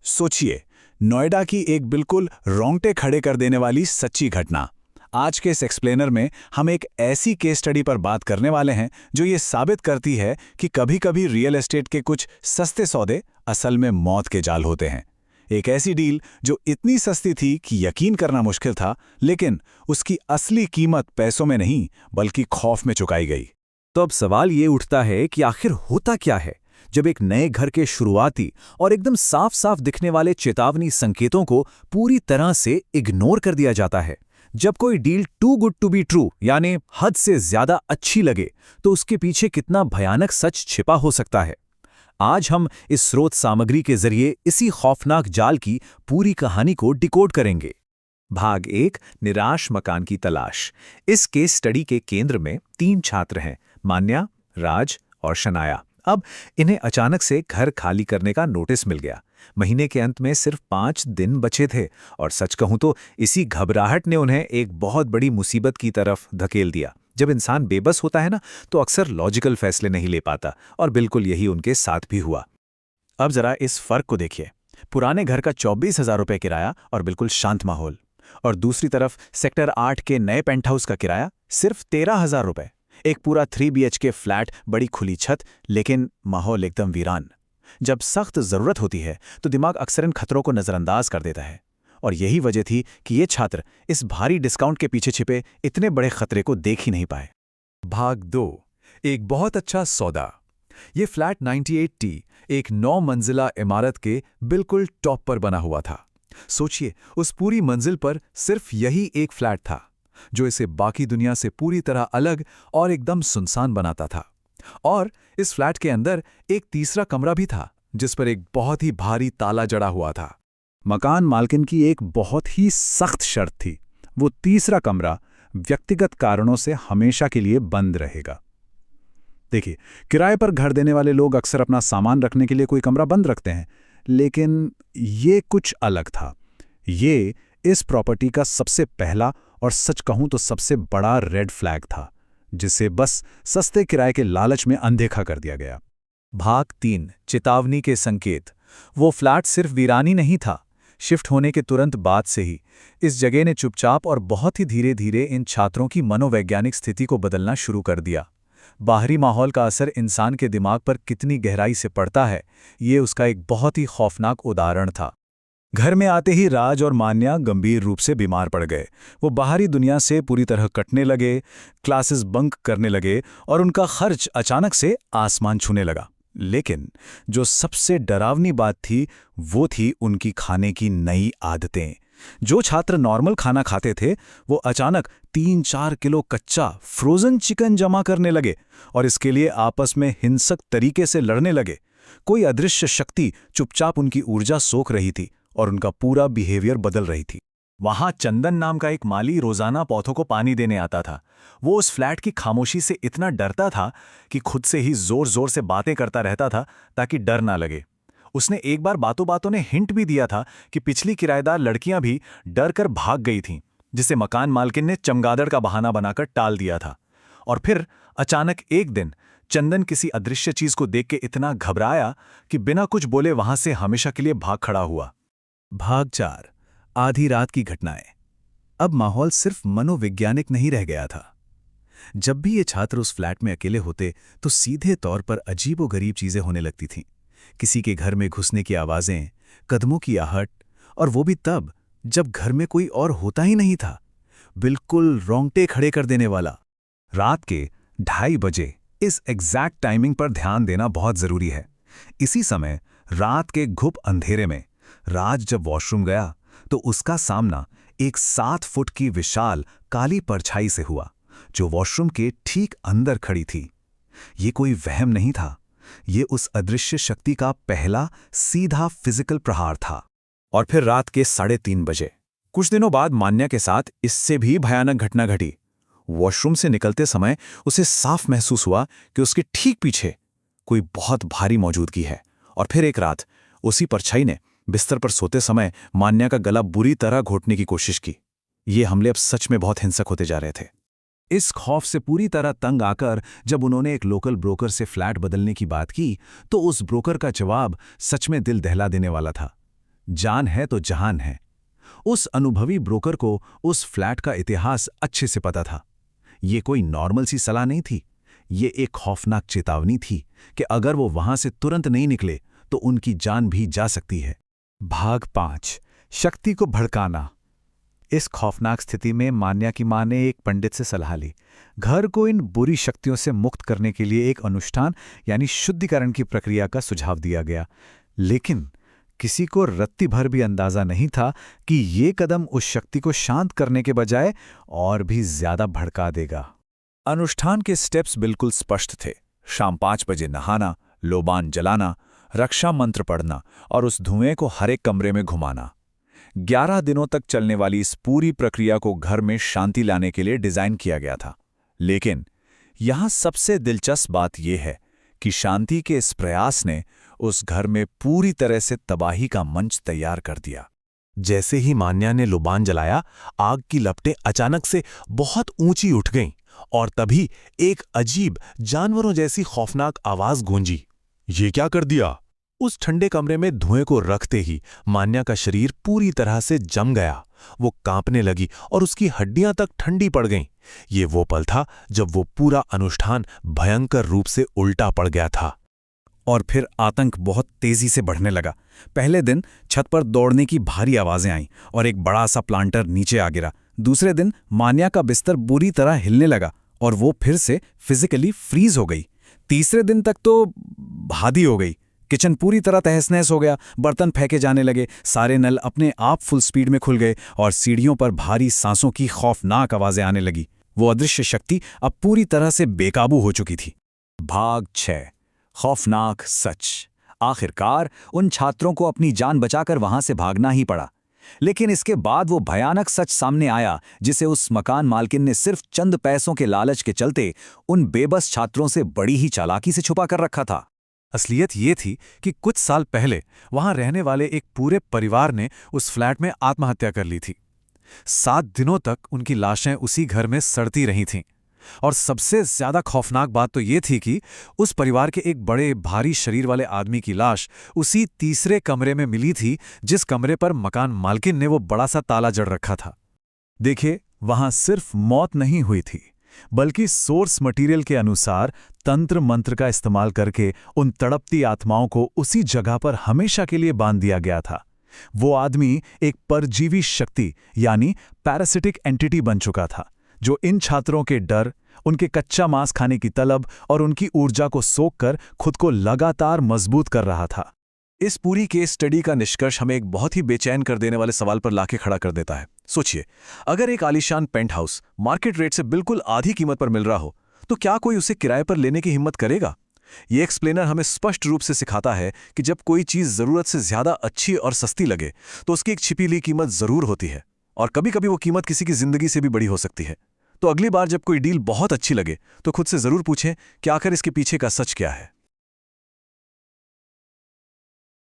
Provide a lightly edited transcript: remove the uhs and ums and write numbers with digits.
सोचिए, नोएडा की एक बिल्कुल रोंगटे खड़े कर देने वाली सच्ची घटना। आज के इस एक्सप्लेनर में हम एक ऐसी केस स्टडी पर बात करने वाले हैं जो ये साबित करती है कि कभी-कभी रियल एस्टेट के कुछ सस्ते सौदे असल में मौत के जाल होते हैं। एक ऐसी डील जो इतनी सस्ती थी कि यकीन करना मुश्किल था, लेकिन उसकी असली कीमत पैसों में नहीं बल्कि खौफ में चुकाई गई। तो अब सवाल ये उठता है कि आखिर होता क्या है जब एक नए घर के शुरुआती और एकदम साफ साफ दिखने वाले चेतावनी संकेतों को पूरी तरह से इग्नोर कर दिया जाता है। जब कोई deal too good to be true यानी हद से ज्यादा अच्छी लगे तो उसके पीछे कितना भयानक सच छिपा हो सकता है। आज हम इस स्रोत सामग्री के जरिए इसी खौफनाक जाल की पूरी कहानी को डिकोड करेंगे। भाग 1, निराश मकान की तलाश। इस केस स्टडी के केंद्र में 3 छात्र हैं, मान्या, राज और शनाया। अब इन्हें अचानक से घर खाली करने का नोटिस मिल गया। महीने के अंत में सिर्फ 5 दिन बचे थे और सच कहूं तो इसी घबराहट ने उन्हें एक बहुत बड़ी मुसीबत की तरफ धकेल दिया। जब इंसान बेबस होता है ना, तो अक्सर लॉजिकल फैसले नहीं ले पाता, और बिल्कुल यही उनके साथ भी हुआ। अब जरा इस फर्क को देखिए। पुराने घर का 24,000 रुपये किराया और बिल्कुल शांत माहौल, और दूसरी तरफ सेक्टर 8 के नए पेंट हाउस का किराया सिर्फ 13,000 रुपये। एक पूरा 3 BHK फ्लैट, बड़ी खुली छत, लेकिन माहौल एकदम वीरान। जब सख्त जरूरत होती है तो दिमाग अक्सर इन खतरों को नजरअंदाज कर देता है, और यही वजह थी कि ये छात्र इस भारी डिस्काउंट के पीछे छिपे इतने बड़े खतरे को देख ही नहीं पाए। भाग 2, एक बहुत अच्छा सौदा। ये फ्लैट 98T एक 9 मंजिला इमारत के बिल्कुल टॉप पर बना हुआ था। सोचिए, उस पूरी मंजिल पर सिर्फ यही एक फ्लैट था जो इसे बाकी दुनिया से पूरी तरह अलग और एकदम सुनसान बनाता था। और इस फ्लैट के अंदर एक तीसरा कमरा भी था जिस पर एक बहुत ही भारी ताला जड़ा हुआ था। मकान मालकिन की एक बहुत ही सख्त शर्त थी, वो तीसरा कमरा व्यक्तिगत कारणों से हमेशा के लिए बंद रहेगा। देखिए, किराए पर घर देने वाले लोग अक्सर अपना सामान रखने के लिए कोई कमरा बंद रखते हैं, लेकिन ये कुछ अलग था। ये इस प्रॉपर्टी का सबसे पहला और सच कहूं तो सबसे बड़ा रेड फ्लैग था, जिसे बस सस्ते किराए के लालच में अनदेखा कर दिया गया। भाग 3, चेतावनी के संकेत। वो फ्लैट सिर्फ वीरानी नहीं था। शिफ्ट होने के तुरंत बाद से ही इस जगह ने चुपचाप और बहुत ही धीरे धीरे इन छात्रों की मनोवैज्ञानिक स्थिति को बदलना शुरू कर दिया। बाहरी माहौल का असर इंसान के दिमाग पर कितनी गहराई से पड़ता है, ये उसका एक बहुत ही खौफनाक उदाहरण था। घर में आते ही राज और मान्या गंभीर रूप से बीमार पड़ गए। वो बाहरी दुनिया से पूरी तरह कटने लगे, क्लासेस बंक करने लगे और उनका खर्च अचानक से आसमान छूने लगा। लेकिन जो सबसे डरावनी बात थी वो थी उनकी खाने की नई आदतें। जो छात्र नॉर्मल खाना खाते थे वो अचानक 3-4 किलो कच्चा फ्रोजन चिकन जमा करने लगे और इसके लिए आपस में हिंसक तरीके से लड़ने लगे। कोई अदृश्य शक्ति चुपचाप उनकी ऊर्जा सोख रही थी और उनका पूरा बिहेवियर बदल रही थी। वहां चंदन नाम का एक माली रोजाना पौधों को पानी देने आता था। वो उस फ्लैट की खामोशी से इतना डरता था कि खुद से ही जोर जोर से बातें करता रहता था ताकि डर ना लगे। उसने एक बार बातों बातों ने हिंट भी दिया था कि पिछली किराएदार लड़कियां भी डर कर भाग गई थीं, जिसे मकान मालकिन ने चमगादड़ का बहाना बनाकर टाल दिया था। और फिर अचानक एक दिन चंदन किसी अदृश्य चीज को देख के इतना घबराया कि बिना कुछ बोले वहां से हमेशा के लिए भाग खड़ा हुआ। भाग 4, आधी रात की घटनाएं। अब माहौल सिर्फ मनोवैज्ञानिक नहीं रह गया था। जब भी ये छात्र उस फ्लैट में अकेले होते तो सीधे तौर पर अजीबोगरीब चीजें होने लगती थीं। किसी के घर में घुसने की आवाजें, कदमों की आहट, और वो भी तब जब घर में कोई और होता ही नहीं था। बिल्कुल रोंगटे खड़े कर देने वाला। रात के 2:30 बजे, इस एग्जैक्ट टाइमिंग पर ध्यान देना बहुत जरूरी है। इसी समय रात के घुप अंधेरे में राज जब वॉशरूम गया तो उसका सामना एक 7 फुट की विशाल काली परछाई से हुआ जो वॉशरूम के ठीक अंदर खड़ी थी। ये कोई वहम नहीं था, ये उस अदृश्य शक्ति का पहला सीधा फिजिकल प्रहार था। और फिर रात के 3:30 बजे, कुछ दिनों बाद मान्या के साथ इससे भी भयानक घटना घटी। वॉशरूम से निकलते समय उसे साफ महसूस हुआ कि उसके ठीक पीछे कोई बहुत भारी मौजूदगी है। और फिर एक रात उसी परछाई ने बिस्तर पर सोते समय मान्या का गला बुरी तरह घोटने की कोशिश की। ये हमले अब सच में बहुत हिंसक होते जा रहे थे। इस खौफ से पूरी तरह तंग आकर जब उन्होंने एक लोकल ब्रोकर से फ्लैट बदलने की बात की तो उस ब्रोकर का जवाब सच में दिल दहला देने वाला था। जान है तो जहान है। उस अनुभवी ब्रोकर को उस फ्लैट का इतिहास अच्छे से पता था। ये कोई नॉर्मल सी सलाह नहीं थी, ये एक खौफनाक चेतावनी थी कि अगर वो वहां से तुरंत नहीं निकले तो उनकी जान भी जा सकती है। भाग 5 शक्ति को भड़काना। इस खौफनाक स्थिति में मान्या की मां ने एक पंडित से सलाह ली। घर को इन बुरी शक्तियों से मुक्त करने के लिए एक अनुष्ठान यानी शुद्धिकरण की प्रक्रिया का सुझाव दिया गया, लेकिन किसी को रत्ती भर भी अंदाजा नहीं था कि ये कदम उस शक्ति को शांत करने के बजाय और भी ज्यादा भड़का देगा। अनुष्ठान के स्टेप्स बिल्कुल स्पष्ट थे। शाम 5 बजे नहाना, लोबान जलाना, रक्षा मंत्र पढ़ना और उस धुएं को हर एक कमरे में घुमाना। 11 दिनों तक चलने वाली इस पूरी प्रक्रिया को घर में शांति लाने के लिए डिजाइन किया गया था। लेकिन यहां सबसे दिलचस्प बात यह है कि शांति के इस प्रयास ने उस घर में पूरी तरह से तबाही का मंच तैयार कर दिया। जैसे ही मान्या ने लुबान जलाया, आग की लपटें अचानक से बहुत ऊंची उठ गईं और तभी एक अजीब जानवरों जैसी खौफनाक आवाज गूंजी। ये क्या कर दिया? उस ठंडे कमरे में धुएं को रखते ही मान्या का शरीर पूरी तरह से जम गया। वो कांपने लगी और उसकी हड्डियां तक ठंडी पड़ गईं। ये वो पल था जब वो पूरा अनुष्ठान भयंकर रूप से उल्टा पड़ गया था। और फिर आतंक बहुत तेजी से बढ़ने लगा। पहले दिन छत पर दौड़ने की भारी आवाजें आईं और एक बड़ा सा प्लांटर नीचे आ गिरा। दूसरे दिन मान्या का बिस्तर बुरी तरह हिलने लगा और वो फिर से फिजिकली फ्रीज हो गई। तीसरे दिन तक तो भादी हो गई। किचन पूरी तरह तहस-नहस हो गया, बर्तन फेंके जाने लगे, सारे नल अपने आप फुल स्पीड में खुल गए और सीढ़ियों पर भारी सांसों की खौफनाक आवाजें आने लगी। वो अदृश्य शक्ति अब पूरी तरह से बेकाबू हो चुकी थी। भाग 6 खौफनाक सच। आखिरकार उन छात्रों को अपनी जान बचाकर वहां से भागना ही पड़ा। लेकिन इसके बाद वो भयानक सच सामने आया जिसे उस मकान मालकिन ने सिर्फ चंद पैसों के लालच के चलते उन बेबस छात्रों से बड़ी ही चालाकी से छुपा कर रखा था। असलियत ये थी कि कुछ साल पहले वहां रहने वाले एक पूरे परिवार ने उस फ्लैट में आत्महत्या कर ली थी। 7 दिनों तक उनकी लाशें उसी घर में सड़ती रही थीं। और सबसे ज्यादा खौफनाक बात तो ये थी कि उस परिवार के एक बड़े भारी शरीर वाले आदमी की लाश उसी तीसरे कमरे में मिली थी जिस कमरे पर मकान मालकिन ने वो बड़ा सा ताला जड़ रखा था। देखिए, वहां सिर्फ मौत नहीं हुई थी, बल्कि सोर्स मटेरियल के अनुसार तंत्र मंत्र का इस्तेमाल करके उन तड़पती आत्माओं को उसी जगह पर हमेशा के लिए बांध दिया गया था। वो आदमी एक परजीवी शक्ति यानी पैरासिटिक एंटिटी बन चुका था, जो इन छात्रों के डर, उनके कच्चा मांस खाने की तलब और उनकी ऊर्जा को सोखकर खुद को लगातार मजबूत कर रहा था। इस पूरी केस स्टडी का निष्कर्ष हमें एक बहुत ही बेचैन कर देने वाले सवाल पर लाके खड़ा कर देता है। सोचिए, अगर एक आलीशान पेंट हाउस मार्केट रेट से बिल्कुल आधी कीमत पर मिल रहा हो, तो क्या कोई उसे किराए पर लेने की हिम्मत करेगा? ये एक्सप्लेनर हमें स्पष्ट रूप से सिखाता है कि जब कोई चीज़ ज़रूरत से ज़्यादा अच्छी और सस्ती लगे तो उसकी एक छिपी ली कीमत ज़रूर होती है, और कभी-कभी वो कीमत किसी की ज़िंदगी से भी बड़ी हो सकती है। तो अगली बार जब कोई डील बहुत अच्छी लगे तो खुद से ज़रूर पूछें कि आखिर इसके पीछे का सच क्या है।